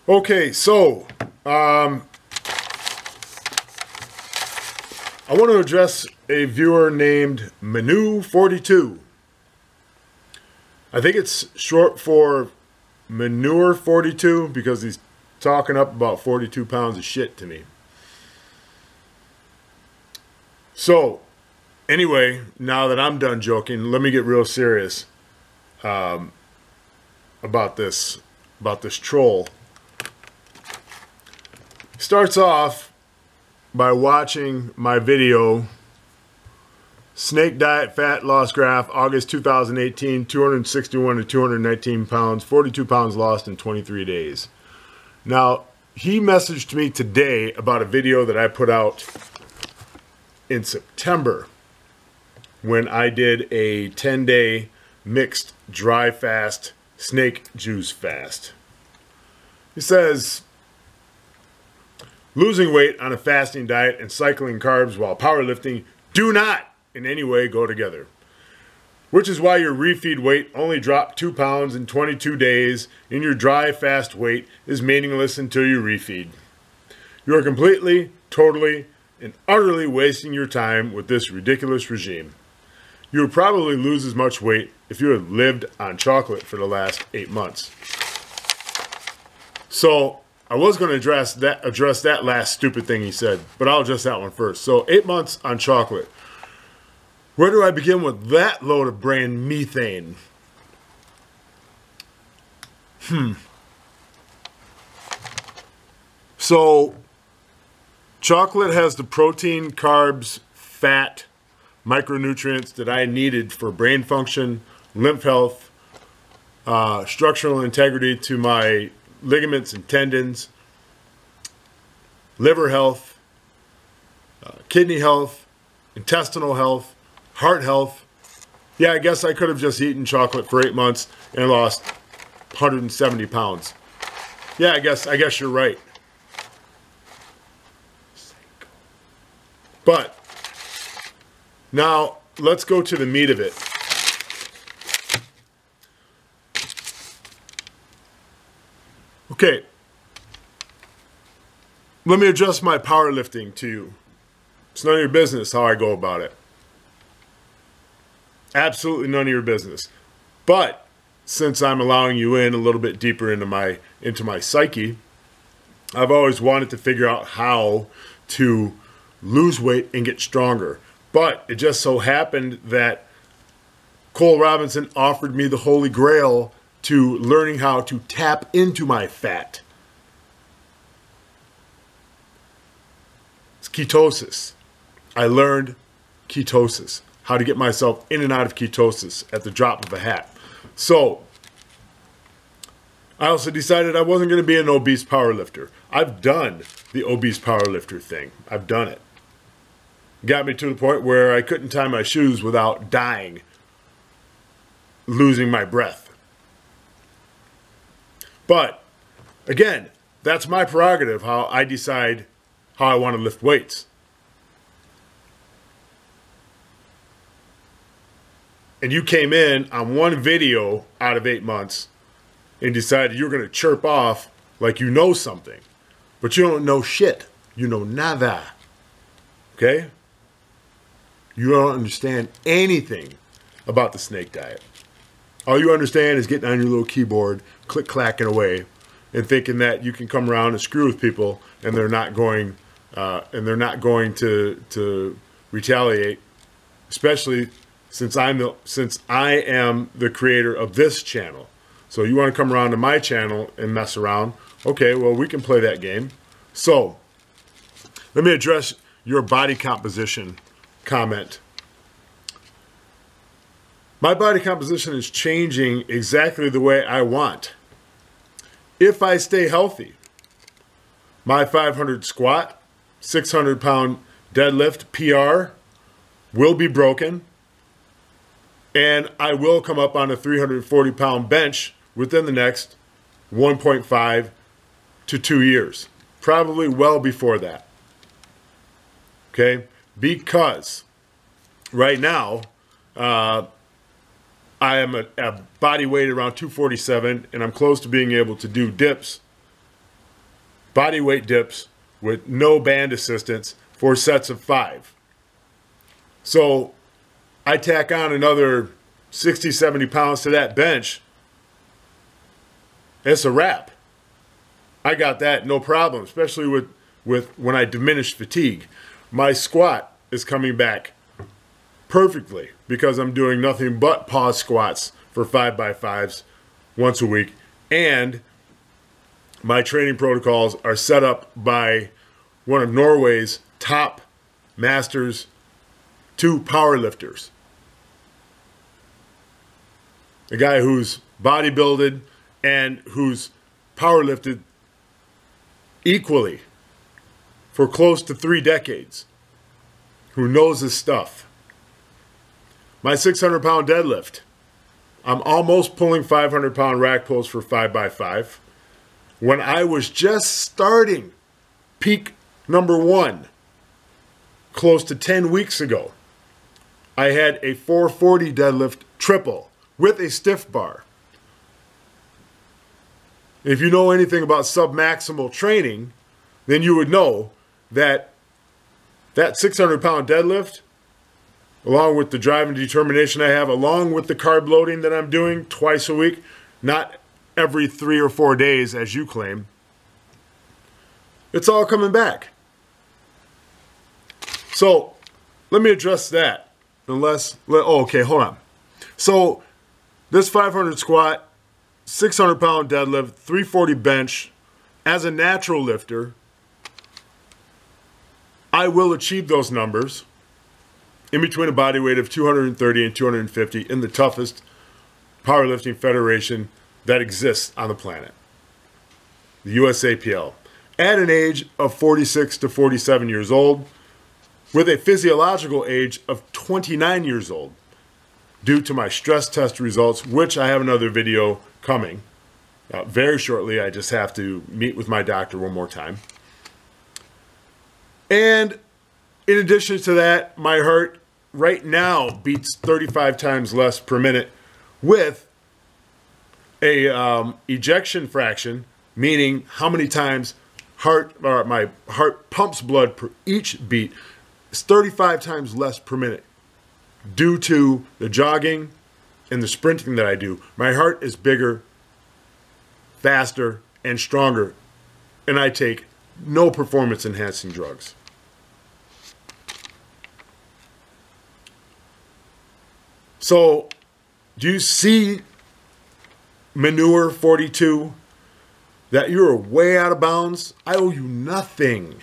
Okay, so I want to address a viewer named Manoo42. I think it's short for Manure42 because he's talking up about 42 pounds of shit to me. So, anyway, now that I'm done joking, let me get real serious about this troll. Starts off by watching my video, Snake Diet Fat Loss Graph, August 2018, 261 to 219 pounds, 42 pounds lost in 23 days. Now, he messaged me today about a video that I put out in September when I did a 10-day mixed dry fast snake juice fast. He says, losing weight on a fasting diet and cycling carbs while powerlifting do not in any way go together. Which is why your refeed weight only dropped 2 pounds in 22 days and your dry fast weight is meaningless until you refeed. You are completely, totally, and utterly wasting your time with this ridiculous regime. You would probably lose as much weight if you had lived on chocolate for the last 8 months. So I was going to address that last stupid thing he said, but I'll address that one first. So 8 months on chocolate. Where do I begin with that load of brain methane? So chocolate has the protein, carbs, fat, micronutrients that I needed for brain function, lymph health, structural integrity to my ligaments and tendons, liver health, kidney health, intestinal health, heart health. Yeah, I guess I could have just eaten chocolate for 8 months and lost 170 pounds. Yeah, I guess you're right. But now let's go to the meat of it. Okay. Let me address my powerlifting to you. It's none of your business how I go about it. Absolutely none of your business. But since I'm allowing you in a little bit deeper into my psyche, I've always wanted to figure out how to lose weight and get stronger. But it just so happened that Cole Robinson offered me the holy grail to learning how to tap into my fat. It's ketosis. I learned ketosis. How to get myself in and out of ketosis at the drop of a hat. So, I also decided I wasn't going to be an obese powerlifter. I've done the obese powerlifter thing. I've done it. Got me to the point where I couldn't tie my shoes without dying, losing my breath. But, again, that's my prerogative, how I decide how I want to lift weights. And you came in on one video out of 8 months and decided you're going to chirp off like you know something. But you don't know shit. You know nada. Okay? You don't understand anything about the snake diet. All you understand is getting on your little keyboard, click-clacking away, and thinking that you can come around and screw with people and they're not going to retaliate, especially since I am the creator of this channel. So you want to come around to my channel and mess around. Okay, well, we can play that game. So let me address your body composition comment. My body composition is changing exactly the way I want. If I stay healthy, my 500 squat, 600 pound deadlift PR will be broken. And I will come up on a 340 pound bench within the next 1.5 to 2 years. Probably well before that. Okay? Because right now, I am at body weight around 247 and I'm close to being able to do dips body weight dips with no band assistance for sets of 5. So I tack on another 60, 70 pounds to that bench. It's a wrap. I got that no problem, especially with when I diminish fatigue. My squat is coming back perfectly because I'm doing nothing but pause squats for 5x5s once a week. And my training protocols are set up by one of Norway's top masters, 2 powerlifters. A guy who's bodybuilded and who's powerlifted equally for close to 3 decades, who knows his stuff. My 600-pound deadlift, I'm almost pulling 500-pound rack pulls for 5x5. When I was just starting peak number 1, close to 10 weeks ago, I had a 440 deadlift triple with a stiff bar. If you know anything about submaximal training, then you would know that that 600-pound deadlift, along with the drive and determination I have, along with the carb loading that I'm doing twice a week, not every 3 or 4 days as you claim, it's all coming back. So let me address that. Okay, hold on. So this 500 squat, 600-pound deadlift, 340 bench, as a natural lifter, I will achieve those numbers in between a body weight of 230 and 250 in the toughest powerlifting federation that exists on the planet, the USAPL, at an age of 46 to 47 years old, with a physiological age of 29 years old, due to my stress test results, which I have another video coming very shortly. I just have to meet with my doctor one more time. And in addition to that, my heart right now beats 35 times less per minute with a ejection fraction, meaning how many times my heart pumps blood per each beat, is 35 times less per minute due to the jogging and the sprinting that I do. My heart is bigger, faster, and stronger, and I take no performance enhancing drugs. So, do you see, Manure42, that you're way out of bounds? I owe you nothing.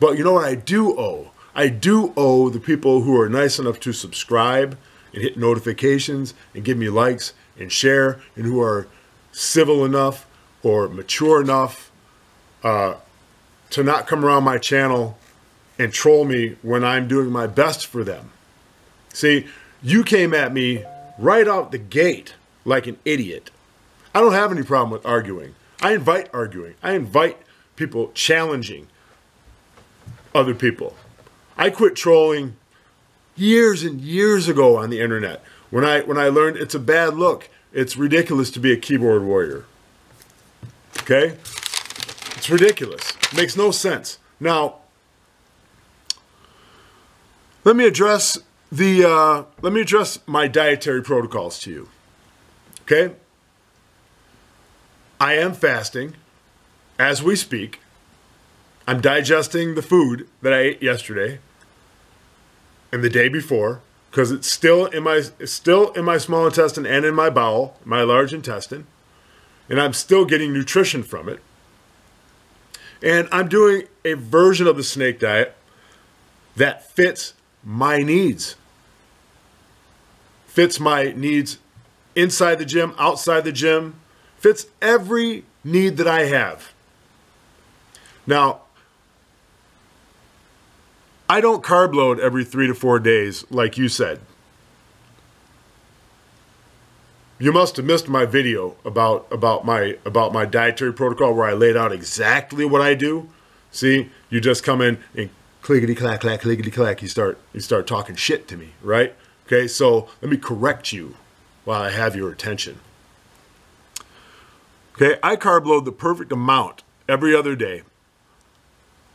But you know what I do owe? I do owe the people who are nice enough to subscribe and hit notifications and give me likes and share, and who are civil enough or mature enough to not come around my channel and troll me when I'm doing my best for them. See, you came at me right out the gate like an idiot. I don't have any problem with arguing. I invite arguing. I invite people challenging other people. I quit trolling years and years ago on the internet when I learned it's a bad look. It's ridiculous to be a keyboard warrior. Okay? It's ridiculous. It makes no sense. Now, let me address my dietary protocols to you. Okay? I am fasting as we speak. I'm digesting the food that I ate yesterday and the day before, because it's still in my small intestine and in my bowel, my large intestine, and I'm still getting nutrition from it. And I'm doing a version of the snake diet that fits my needs. Fits my needs inside the gym, outside the gym, fits every need that I have. Now, I don't carb load every 3 to 4 days like you said. You must have missed my video about my dietary protocol where I laid out exactly what I do. See, you just come in and clickety clack clack clickety clack. You start talking shit to me, right? Okay, so let me correct you while I have your attention. Okay, I carb load the perfect amount every other day.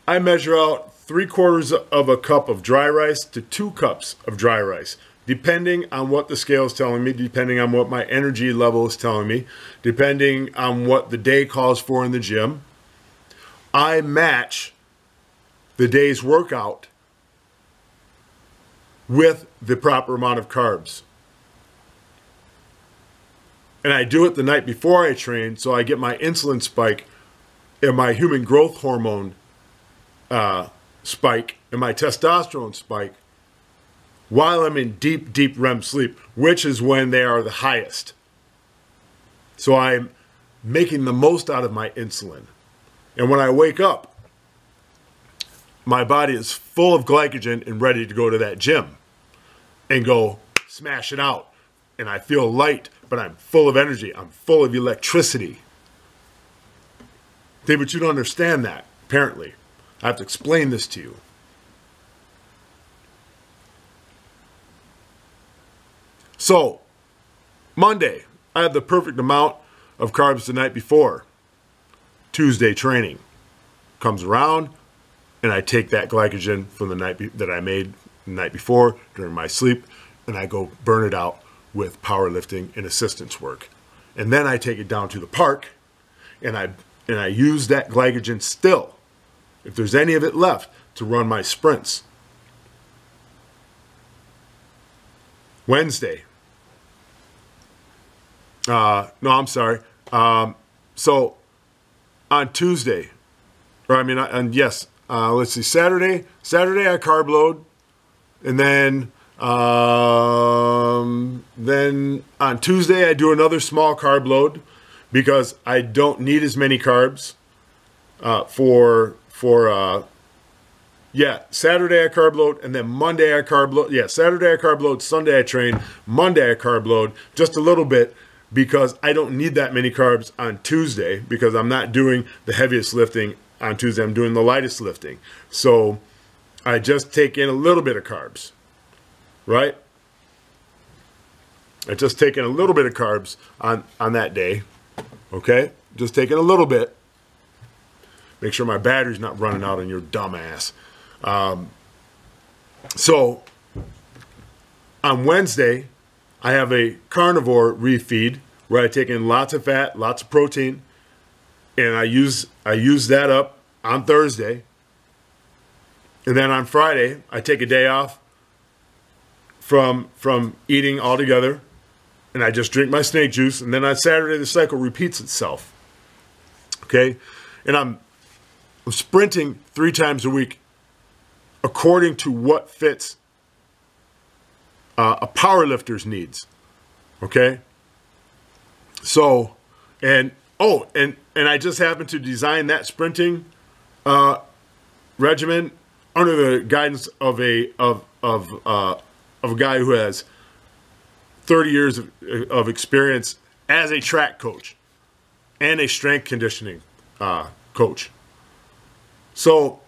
I measure out 3/4 of a cup of dry rice to 2 cups of dry rice, depending on what the scale is telling me, depending on what my energy level is telling me, depending on what the day calls for in the gym. I match the day's workout with the proper amount of carbs. And I do it the night before I train, so I get my insulin spike and my human growth hormone spike and my testosterone spike while I'm in deep, deep REM sleep, which is when they are the highest. So I'm making the most out of my insulin. And when I wake up, my body is full of glycogen and ready to go to that gym and go smash it out. And I feel light, but I'm full of energy. I'm full of electricity. David, you don't understand that, apparently. I have to explain this to you. So, Monday, I have the perfect amount of carbs the night before. Tuesday training comes around, and I take that glycogen from the night that I made the night before during my sleep, and I go burn it out with powerlifting and assistance work. And then I take it down to the park, and I use that glycogen still, if there's any of it left, to run my sprints. Wednesday. No, I'm sorry. So on Tuesday, let's see, Saturday I carb load, and then on Tuesday I do another small carb load because I don't need as many carbs Saturday I carb load, and then Monday I carb load. Yeah, Saturday I carb load, Sunday I train, Monday I carb load just a little bit because I don't need that many carbs on Tuesday because I'm not doing the heaviest lifting on Tuesday. I'm doing the lightest lifting. So I just take in a little bit of carbs, right? I just take in a little bit of carbs on that day, okay? Just taking a little bit. Make sure my battery's not running out on your dumb ass. So on Wednesday, I have a carnivore refeed where I take in lots of fat, lots of protein, and I use that up on Thursday. And then on Friday, I take a day off from eating altogether, and I just drink my snake juice. And then on Saturday, the cycle repeats itself. Okay, and I'm sprinting 3 times a week according to what fits a power lifter's needs. Okay, so and I just happened to design that sprinting regimen under the guidance of a guy who has 30 years of experience as a track coach and a strength conditioning coach. So,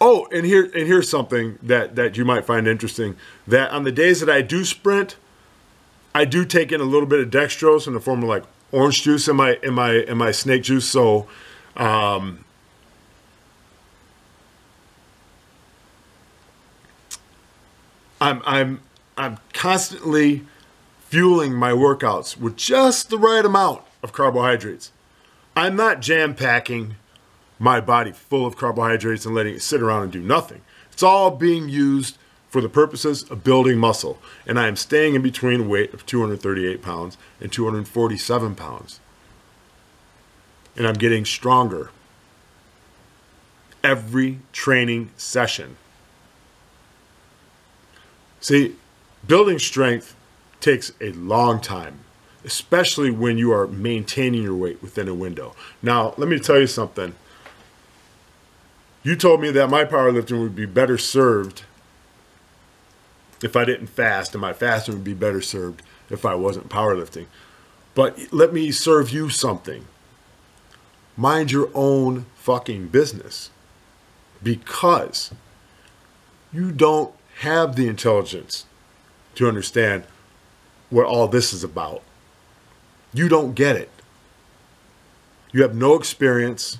and here's something that you might find interesting. That on the days that I do sprint, I do take in a little bit of dextrose in the form of like orange juice in my snake juice. So, I'm constantly fueling my workouts with just the right amount of carbohydrates. I'm not jam-packing my body full of carbohydrates and letting it sit around and do nothing. It's all being used for the purposes of building muscle. And I am staying in between a weight of 238 pounds and 247 pounds. And I'm getting stronger every training session. See, building strength takes a long time, especially when you are maintaining your weight within a window. Now, let me tell you something. You told me that my powerlifting would be better served if I didn't fast, and my fasting would be better served if I wasn't powerlifting. But let me serve you something. Mind your own fucking business, because you don't have the intelligence to understand what all this is about. You don't get it. You have no experience.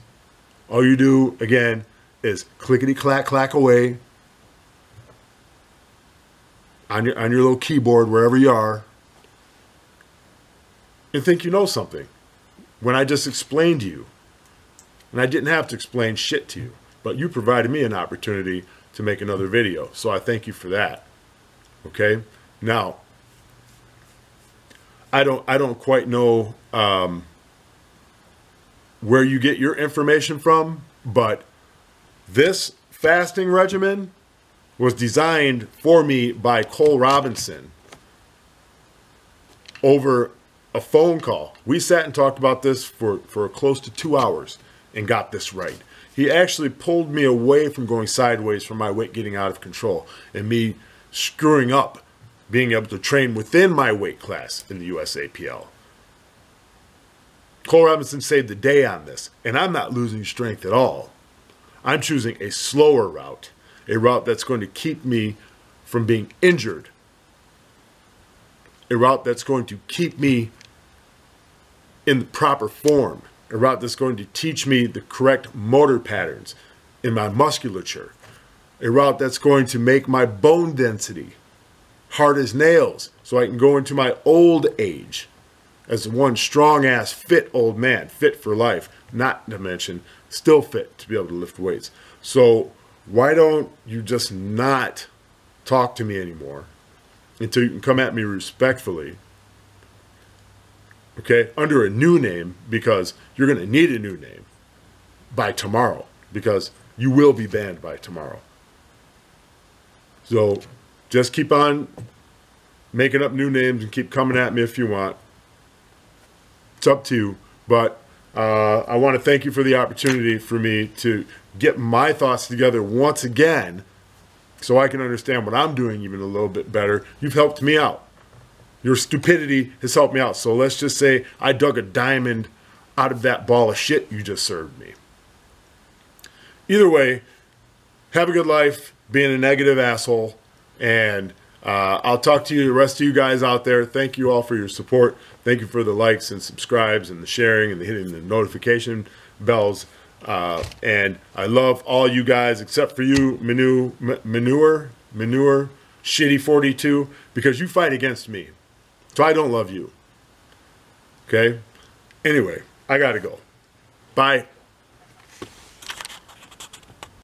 All you do, again, is clickety-clack away on your little keyboard, wherever you are, and think you know something. When I just explained to you, and I didn't have to explain shit to you, but you provided me an opportunity to make another video. So I thank you for that. Okay? Now, I don't quite know where you get your information from, but this fasting regimen was designed for me by Cole Robinson over a phone call. We sat and talked about this for close to 2 hours and got this right. He actually pulled me away from going sideways from my weight getting out of control and me screwing up being able to train within my weight class in the USAPL. Cole Robinson saved the day on this, and I'm not losing strength at all. I'm choosing a slower route, a route that's going to keep me from being injured, a route that's going to keep me in the proper form, a route that's going to teach me the correct motor patterns in my musculature, a route that's going to make my bone density hard as nails so I can go into my old age as one strong-ass, fit old man, fit for life, not to mention still fit to be able to lift weights. So why don't you just not talk to me anymore until you can come at me respectfully, okay, under a new name, because you're going to need a new name by tomorrow, because you will be banned by tomorrow. So just keep on making up new names and keep coming at me if you want. It's up to you. But I want to thank you for the opportunity for me to get my thoughts together once again so I can understand what I'm doing even a little bit better. You've helped me out. Your stupidity has helped me out. So let's just say I dug a diamond out of that ball of shit you just served me. Either way, have a good life being a negative asshole. And I'll talk to you, the rest of you guys out there. Thank you all for your support. Thank you for the likes and subscribes and the sharing and the hitting the notification bells. And I love all you guys except for you, Manure Shitty 42, because you fight against me. So I don't love you. Okay? Anyway, I gotta go. Bye.